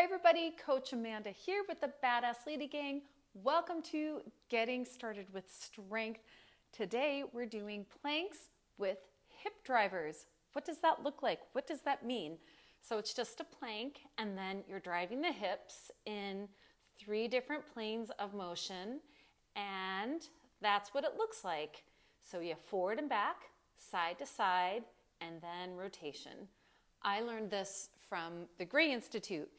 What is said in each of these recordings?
everybody, Coach Amanda here with the Badass Lady Gang. Welcome to Getting Started with Strength. Today we're doing planks with hip drivers. What does that look like? What does that mean? So it's just a plank and then you're driving the hips in 3 different planes of motion, and that's what it looks like. So you have forward and back, side to side, and then rotation. I learned this from the Gray Institute.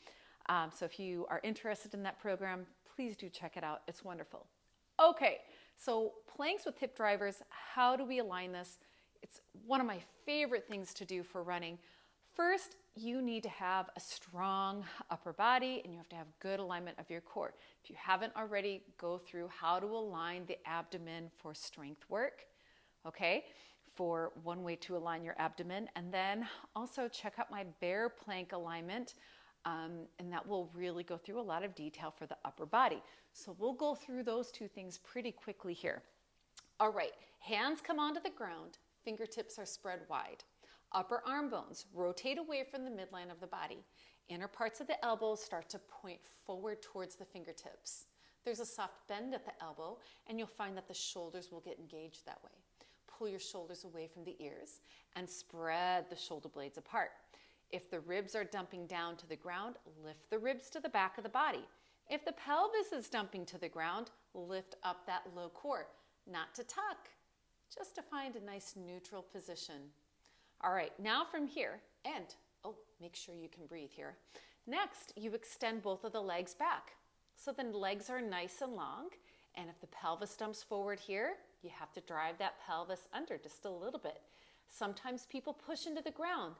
So if you are interested in that program, please do check it out. It's wonderful. Okay, so planks with hip drivers, how do we align this? It's one of my favorite things to do for running. First, you need to have a strong upper body and you have to have good alignment of your core. If you haven't already, go through how to align the abdomen for strength work, okay? For one way to align your abdomen. And then also check out my bear plank alignment, and that will really go through a lot of detail for the upper body. So we'll go through those 2 things pretty quickly here. All right, hands come onto the ground, fingertips are spread wide. Upper arm bones rotate away from the midline of the body. Inner parts of the elbows start to point forward towards the fingertips. There's a soft bend at the elbow, and you'll find that the shoulders will get engaged that way. Pull your shoulders away from the ears and spread the shoulder blades apart. If the ribs are dumping down to the ground, lift the ribs to the back of the body. If the pelvis is dumping to the ground, lift up that low core, not to tuck, just to find a nice neutral position. All right, now from here, and make sure you can breathe here. Next, you extend both of the legs back. So the legs are nice and long, and if the pelvis dumps forward here, you have to drive that pelvis under just a little bit. Sometimes people push into the ground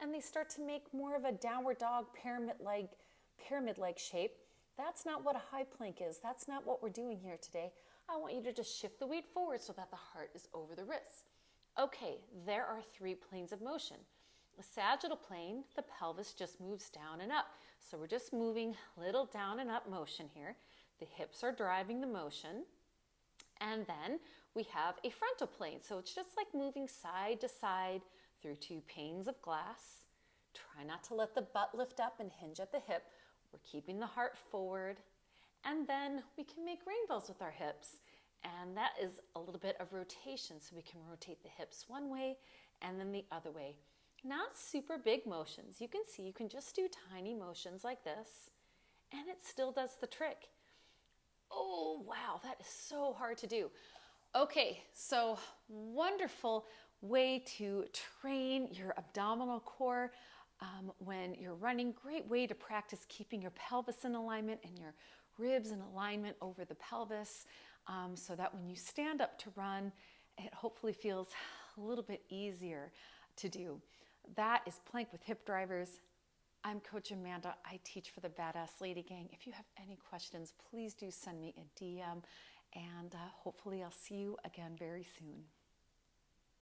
and they start to make more of a downward dog pyramid-like shape. That's not what a high plank is. That's not what we're doing here today. I want you to just shift the weight forward so that the heart is over the wrists. Okay, there are 3 planes of motion. The sagittal plane, the pelvis just moves down and up. So we're just moving little down and up motion here. The hips are driving the motion. And then we have a frontal plane. So it's just like moving side to side through 2 panes of glass. Try not to let the butt lift up and hinge at the hip. We're keeping the heart forward. And then we can make rainbows with our hips. And that is a little bit of rotation. So we can rotate the hips one way and then the other way. Not super big motions. You can see you can just do tiny motions like this, and it still does the trick. Oh, wow, that is so hard to do. Okay, so wonderful way to train your abdominal core when you're running. Great way to practice keeping your pelvis in alignment and your ribs in alignment over the pelvis, so that when you stand up to run, it hopefully feels a little bit easier to do. That is plank with hip drivers. I'm Coach Amanda. I teach for the Badass Lady Gang. If you have any questions, please do send me a DM, and hopefully I'll see you again very soon.